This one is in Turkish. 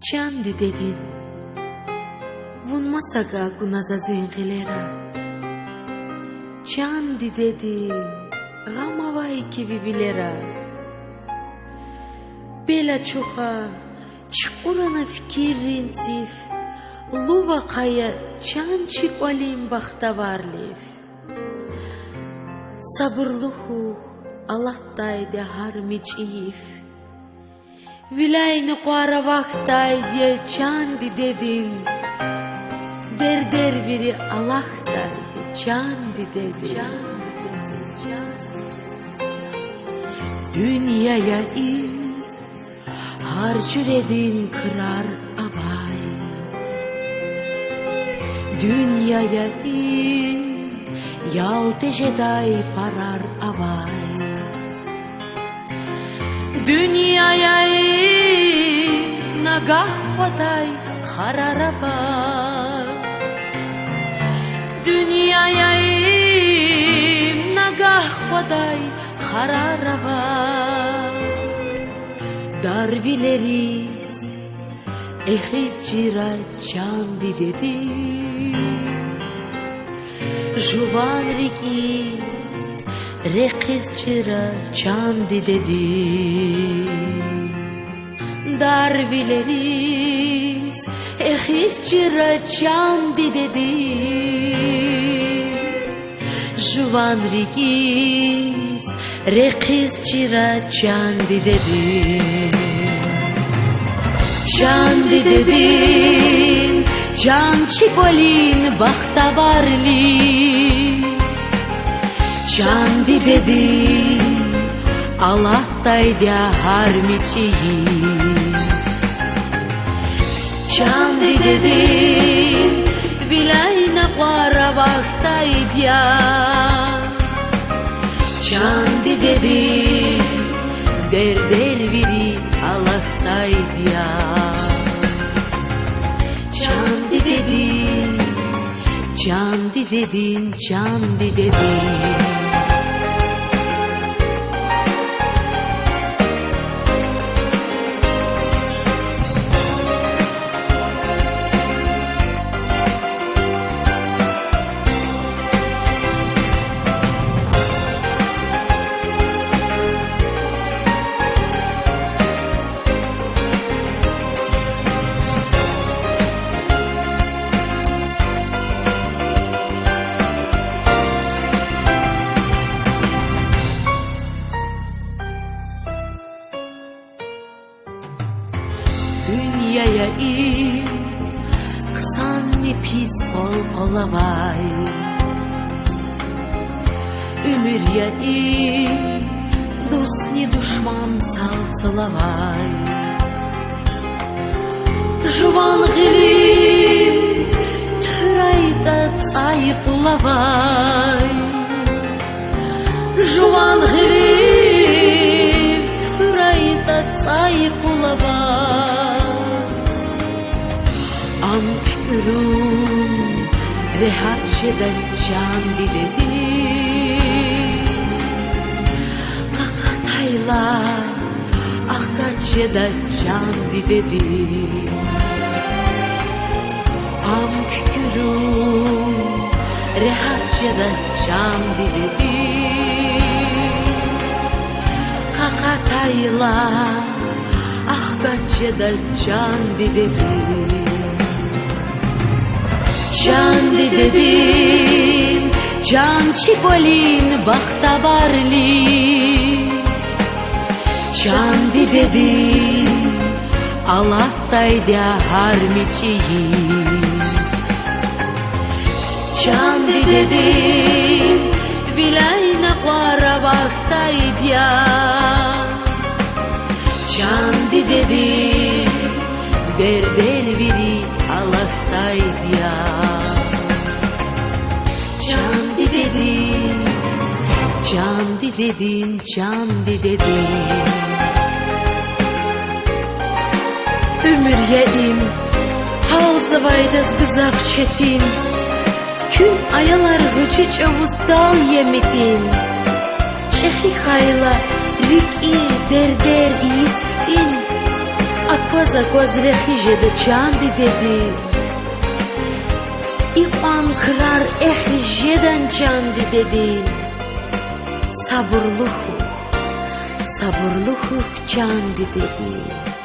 Çandi dedin, vunmasaga gunazazin gilera. Çandi dedin, gamavay gibi bilera. Bela çuha, çukurana fikirin zif, luva kaya çançik olim baktavarlif. Sabırlıhu Allah'taydı harmiçiyif. Vilayni qara vaxtaydı çandi dedin. Der biri Allah'taydı çandi dedin. Dünyaya in, harcır edin kırar abay. Dünyaya in, yaltejeday parar abay. Dünyaya in, nagah patay harar abay. Dünyaya in, nagah patay harar abay. Darvileriz, ehiz cira çandi dedi. Juvan rikiz, rekiz cira çandi dedi. Darvileriz, ehiz cira çandi dedi. Juvan rikiz, rekiz cira çandi dedi. Çandi dedin, can çikolin baktavarli. Çandi dedin, Allah'taydı harmiçiyi. Çandi dedin, vilayna qara vaxtaydı. Çandi dedin, der biri Allah'taydı ya. Çandi dedin, çandi dedin, çandi dedin. Dünyaya in, kısan pis olavay. Ümürya in, dost düşman salsalavay. Juvan gili, tırayda tsayıp olavay. Juvan gili, tırayda tsayıp olavay. Ankırın rehaçeden çandi dedi. Kakatayla ahkaçeden çandi dedi. Ankırın rehaçeden çandi dedi. Kakatayla ahkaçeden çandi dedi. Çandi dedin, can çikolin baktavarli. Çandi dedin, Allah'taydı harmiçiyi. Çandi dedin, vilayna qara vaxtaydı ya. Çandi dedin, der biri Allah'taydı ya. Çandi dedin, çandi dedin, çandi dedin. Ömür yedim, hal zavaydaz kızak çetin. Gün ayalar hücü çavuzda yemedin. Şehi hayla, rik'i der iyi süftin. Akvaz Koza kozrexije çandi dedi. İpan kırar ehjeden çandi dedi. Sabırlı hu çandi dedi.